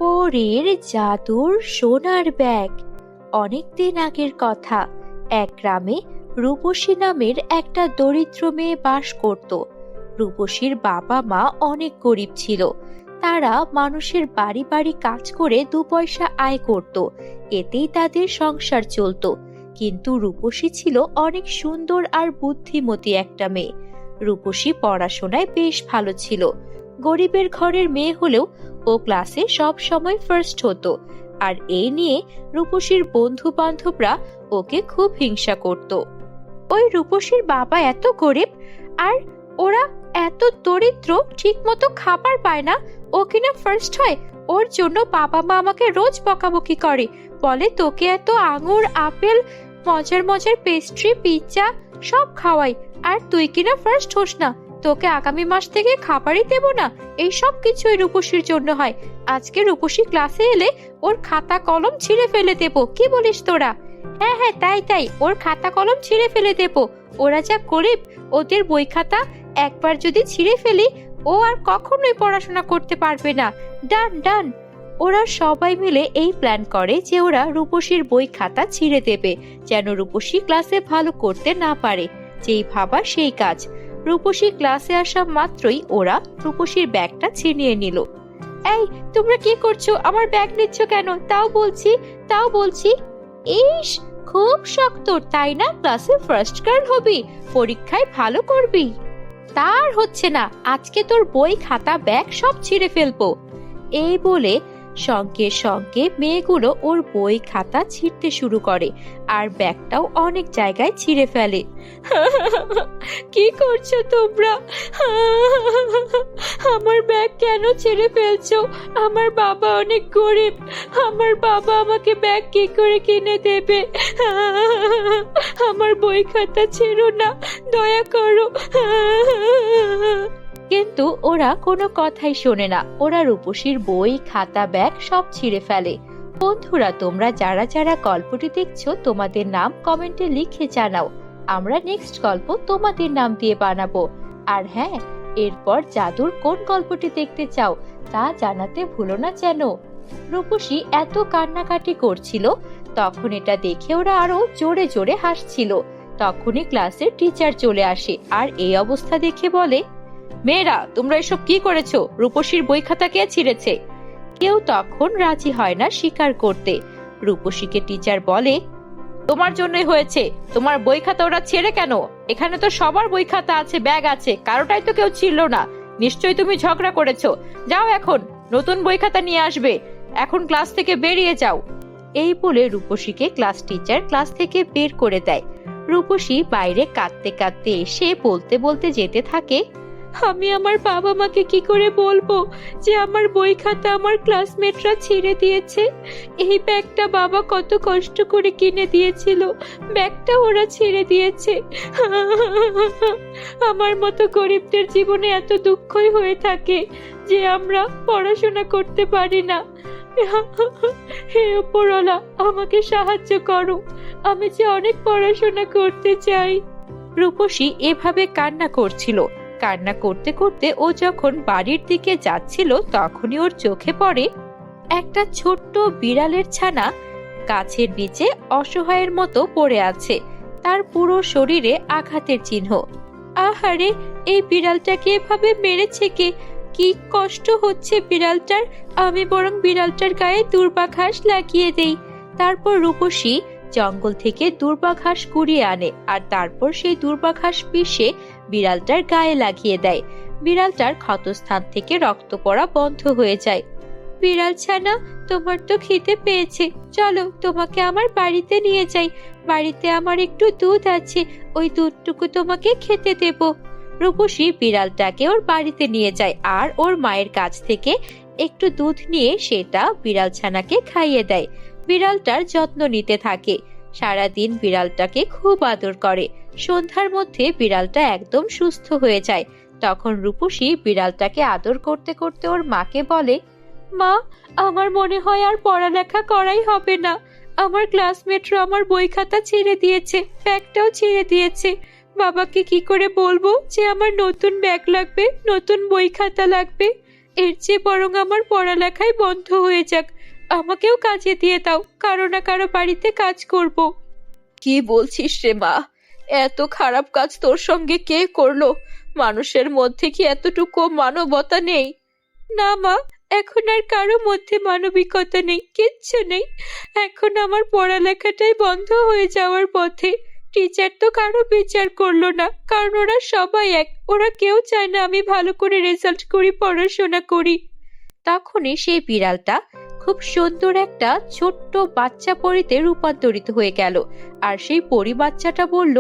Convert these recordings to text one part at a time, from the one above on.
পরের জাদুর সোনার ব্যাগ। অনেকদিন আগের কথা। এক গ্রামে রূপসী নামের একটা দরিদ্র মেয়ে বাস করত। রূপসীর বাবা মা অনেক গরিব ছিল। তারা মানুষের বাড়ি বাড়ি কাজ করে 2 পয়সা আয় করত, এতেই তাদের সংসার চলত। কিন্তু রূপসী ছিল অনেক সুন্দর আর বুদ্ধিমতী একটা মেয়ে। রূপসী পড়াশোনায় বেশ ভালো ছিল। গরিবের ঘরের মেয়ে হলেও ও ক্লাসে সব সময় ফার্স্ট হতো। আর এই নিয়ে রূপসীর বন্ধু বান্ধবরা ওকে খুব হিংসা করত। ওই রূপসীর বাবা এত গরিব আর ওরা এত দরিদ্র, ঠিক মতো খাবার পায় না, ও কিনা ফার্স্ট হয়। ওর জন্য বাবা মা আমাকে রোজ বকাবকি করে, বলে তোকে এত আঙুর, আপেল, মজার মজার পেস্ট্রি, পিৎজা সব খাওয়াই, আর তুই কিনা ফার্স্ট হোস না, তোকে আগামী মাস থেকে খাবারই দেব না। এই সব কিছুই রূপসীর জন্য হয়। আজকে রূপসী ক্লাসে এলে ওর খাতা কলম ছিঁড়ে ফেলে দেব, কি বলিস তোরা? হ্যাঁ হ্যাঁ, তাই তাই, ওর খাতা কলম ছিঁড়ে ফেলে দেব। ওরা যা গরিব, ওদের বই খাতা একবার যদি ছিঁড়ে ফেলি ও আর কখনোই পড়াশোনা করতে পারবে না। ডান ডান। ওরা সবাই মিলে এই প্ল্যান করে যে ওরা রূপসীর বই খাতা ছিঁড়ে দেবে, যেন রূপসী ক্লাসে ভালো করতে না পারে। যেই ভাবা সেই কাজ। রূপসী ক্লাসে আসা মাত্রই ওরা রূপসীর ব্যাগটা ছিনিয়ে নিল। এই, তোমরা কি করছো? আমার ব্যাগ নিচ্ছ কেন? তাও বলছি। ইস, খুব শক্ত তাই না? ক্লাসে ফার্স্ট গার্ল হবি, পরীক্ষায় ভালো করবি। তার হচ্ছে না, আজকে তোর বই খাতা ব্যাগ সব ছিঁড়ে ফেলবো। এই বলে সঙ্গে সঙ্গে মেয়েগুলো ওর বই খাতা ছিঁড়তে শুরু করে আর ব্যাগটাও অনেক জায়গায় ছিঁড়ে ফেলে। কি করছো তোমরা? আমার ব্যাগ কেন ছিঁড়ে ফেলছো? আমার বাবা অনেক গরিব, আমার বাবা আমাকে ব্যাগ কি করে কিনে দেবে? আমার বই খাতা ছেড়ো না, দয়া করো। কিন্তু ওরা কোনো কথাই শোনে না। ওরা রূপসীর বই খাতা ব্যাগ সব ছিঁড়ে ফেলে। বন্ধুরা, তোমরা যারা যারা গল্পটি দেখছো তোমাদের নাম কমেন্টে লিখে জানাও। আমরা নেক্সট গল্প তোমাদের নাম দিয়ে বানাবো। আর হ্যাঁ, এরপর জাদুর কোন গল্পটি দেখতে চাও তা জানাতে ভুলো না যেন। রূপসী এত কান্নাকাটি করছিল, তখন এটা দেখে ওরা আরো জোরে জোরে হাসছিল। তখনই ক্লাসের টিচার চলে আসে আর এই অবস্থা দেখে বলে, মেয়েরা, তোমরা এসব কি করেছো? রূপসীর বই খাতা কে ছিঁড়েছে? কেউ তখন রাজি হয় না স্বীকার করতে। রূপসীকে টিচার বলে, তোমার জন্যই হয়েছে। তোমার বই খাতা ওরা ছেড়ে কেন? এখানে তো সবার বই খাতা আছে, ব্যাগ আছে, কারোটাই তো কেউ ছিঁড়লো না। নিশ্চয়ই তুমি ঝগড়া করেছো। যাও, এখন নতুন বই খাতা নিয়ে আসবে। এখন ক্লাস থেকে বেরিয়ে যাও। এই বলে রূপসীকে ক্লাস টিচার ক্লাস থেকে বের করে দেয়। রূপসী বাইরে কাঁদতে কাঁদতে এসে বলতে বলতে যেতে থাকে, আমি আমার বাবা মাকে কি করে বলবো যে আমার বই খাতা আমার ক্লাসমেটরা ছিঁড়ে দিয়েছে? এই ব্যাগটা বাবা কত কষ্ট করে কিনে দিয়েছিল, ব্যাগটা ওরা ছিঁড়ে দিয়েছে। আমার মতো গরিবদের জীবনে এত দুঃখই হয়ে থাকে যে আমরা পড়াশোনা করতে পারি না। হে উপরওয়ালা, আমাকে সাহায্য করো, আমি যে অনেক পড়াশোনা করতে চাই। রূপসী এভাবে কান্না করছিল। কান্না করতে করতে ও যখন বাড়ির দিকে যাচ্ছিল তখনই ওর চোখে পড়ে একটা ছোট্ট বিড়ালের ছানা গাছের নিচে অসহায়ের মতো পড়ে আছে। তার পুরো শরীরে আঘাতের চিহ্ন। আহারে, এই বিড়ালটাকে এভাবে মেরেছে কে? কি কষ্ট হচ্ছে বিড়ালটার। আমি বরং বিড়ালটার গায়ে দূর্বা ঘাস লাগিয়ে দেই। তারপর রূপসী জঙ্গল থেকে দূর্বা ঘাস কুড়িয়ে আনে আর তারপর সেই দূর্বা ঘাস পিষে বিড়ালটার গায়ে লাগিয়ে দেয়। বিড়ালটার ক্ষতস্থান থেকে রক্ত পড়া বন্ধ হয়ে যায়। বিড়াল ছানা, তোমার তো খিদে পেয়েছে, চলো তোমাকে আমার বাড়িতে নিয়ে যাই। বাড়িতে আমার একটু দুধ আছে, ওই দুধটুকু তোমাকে খেতে দেব। রূপসী বিড়ালটাকে ওর বাড়িতে নিয়ে যায় আর ওর মায়ের কাছ থেকে একটু দুধ নিয়ে সেটা বিড়াল ছানাকে খাইয়ে দেয়। বিড়ালটার যত্ন নিতে থাকে। সারাদিন বিড়ালটাকে খুব আদর করে। সন্ধ্যার মধ্যে বিড়ালটা একদম সুস্থ হয়ে যায়। তখন রূপসী বিড়ালটাকে আদর করতে করতে ওর মাকে বলে, মা, আমার মনে হয় আর পড়ালেখা করাই হবে না। আমার ক্লাসমেটরা আমার বই খাতা ছিঁড়ে দিয়েছে, ব্যাগটাও ছিঁড়ে দিয়েছে। বাবাকে কি করে বলবো যে আমার নতুন ব্যাগ লাগবে, নতুন বই খাতা লাগবে? এর চেয়ে বরং আমার পড়ালেখাই বন্ধ হয়ে যাক, আমাকেও কাজে দিয়ে দাও, কারো না কারো বাড়িতে কাজ করব। কি বলছিস রে মা? এত খারাপ কাজ তোর সঙ্গে কে করলো? মানুষের মধ্যে কি এতটুকু মানবতা নেই? না মা, এখন আর কারো মধ্যে মানবিকতা নেই, কিচ্ছু নেই। এখন আমার পড়ালেখাটাই বন্ধ হয়ে যাওয়ার পথে। টিচার তো কারো বিচার করলো না, কারণ ওরা সবাই এক, ওরা কেউ চায় না আমি ভালো করে রেজাল্ট করি, পড়াশোনা করি। তখনই সেই বিড়ালটা খুব সুন্দর একটা ছোট্ট বাচ্চা পরীতে রূপান্তরিত হয়ে গেল। আর সেই পরী বাচ্চাটা বলল,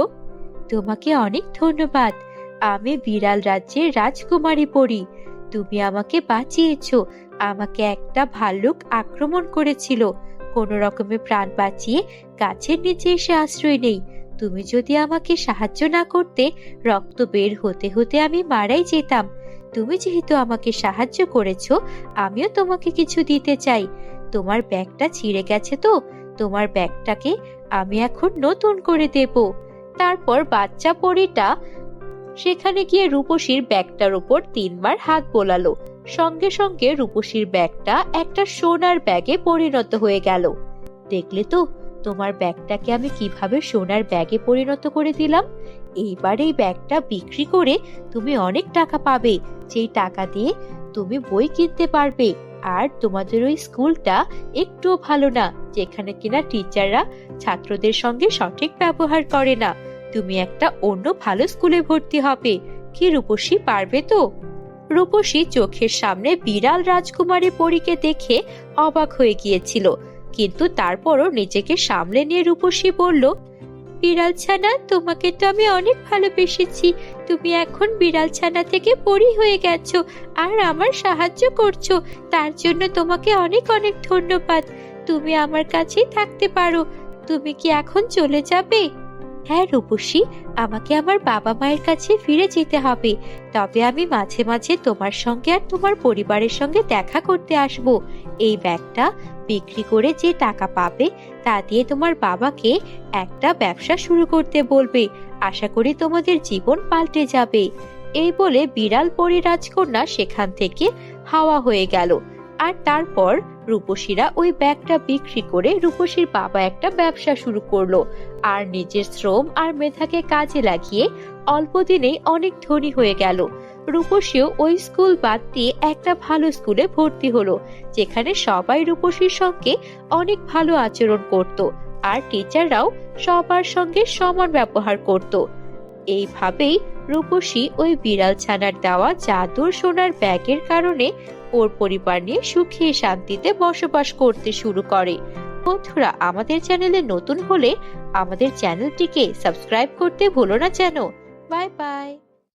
তোমাকে অনেক ধন্যবাদ, আমি বিড়াল রাজ্যের রাজকুমারী পরী। তুমি আমাকে বাঁচিয়েছো। আমাকে একটা ভাল্লুক আক্রমণ করেছিল, কোনো রকমে প্রাণ বাঁচিয়ে গাছের নিচে এসে আশ্রয় নেই। তুমি যদি আমাকে সাহায্য না করতে, রক্ত বের হতে হতে আমি মারাই যেতাম। তুমি যেহেতু আমাকে সাহায্য করেছো, আমিও তোমাকে কিছু দিতে চাই। তোমার ব্যাগটা ছিঁড়ে গেছে তো, তোমার ব্যাগটাকে আমি এখন নতুন করে দেব। তারপর বাচ্চা পরীটা সেখানে গিয়ে রূপসীর ব্যাগটার উপর 3 বার হাত বোলালো। সঙ্গে সঙ্গে রূপসীর ব্যাগটা একটা সোনার ব্যাগে পরিণত হয়ে গেল। দেখলে তো, তোমার ব্যাগটাকে আমি কিভাবে সোনার ব্যাগে পরিণত করে দিলাম। এইবার এই ব্যাগটা বিক্রি করে তুমি অনেক টাকা পাবে, যেই টাকা দিয়ে তুমি বই কিনতে পারবে। আর তোমাদের ওই স্কুলটা একটুও ভালো না, যেখানে কিনা টিচাররা ছাত্রদের সঙ্গে সঠিক ব্যবহার করে না। তুমি একটা অন্য ভালো স্কুলে ভর্তি হবে। কি রূপসী, পারবে তো? রূপসী চোখের সামনে বিড়াল রাজকুমারী পরীকে দেখে অবাক হয়ে গিয়েছিল, কিন্তু তারপরও নিজেকে সামলে নিয়ে রূপসী বলল, বিড়াল ছানা, তোমাকে তো আমি অনেক ভালোবেসেছি। তুমি এখন বিড়াল ছানা থেকে পরী হয়ে গেছো আর আমার সাহায্য করছো, তার জন্য তোমাকে অনেক অনেক ধন্যবাদ। তুমি আমার কাছেই থাকতে পারো। তুমি কি এখন চলে যাবে? হ্যাঁ রূপসী, আমাকে আমার বাবা মায়ের কাছে ফিরে যেতে হবে। তবে আমি মাঝে মাঝে তোমার সঙ্গে আর তোমার পরিবারের সঙ্গে দেখা করতে আসব। এই ব্যাগটা বিক্রি করে যে টাকা পাবে, তা দিয়ে তোমার বাবাকে একটা ব্যবসা শুরু করতে বলবে। আশা করি তোমাদের জীবন পাল্টে যাবে। এই বলে বিড়াল পরী রাজকন্যা সেখান থেকে হাওয়া হয়ে গেল। আর তারপর রূপসীরা ওই ব্যাগটা বিক্রি করে রূপসীর বাবা একটা ব্যবসা শুরু করলো। আর নিজের শ্রম আর মেধাকে কাজে লাগিয়ে অল্প দিনেই অনেক ধনী হয়ে গেল। রূপসীও ওই স্কুল বাদ দিয়ে একটা ভালো স্কুলে ভর্তি হলো, যেখানে সবাই রূপসীর সঙ্গে অনেক ভালো আচরণ করত, আর টিচাররাও সবার সঙ্গে সমান ব্যবহার করত। এইভাবেই রূপসী ওই বিড়াল ছানার দেওয়া জাদুর সোনার ব্যাগের কারণে ওর পরিবার নিয়ে সুখে শান্তিতে বসবাস করতে শুরু করে। বন্ধুরা, আমাদের চ্যানেলে নতুন হলে আমাদের চ্যানেলটিকে সাবস্ক্রাইব করতে ভুলো না যেন। Bye bye.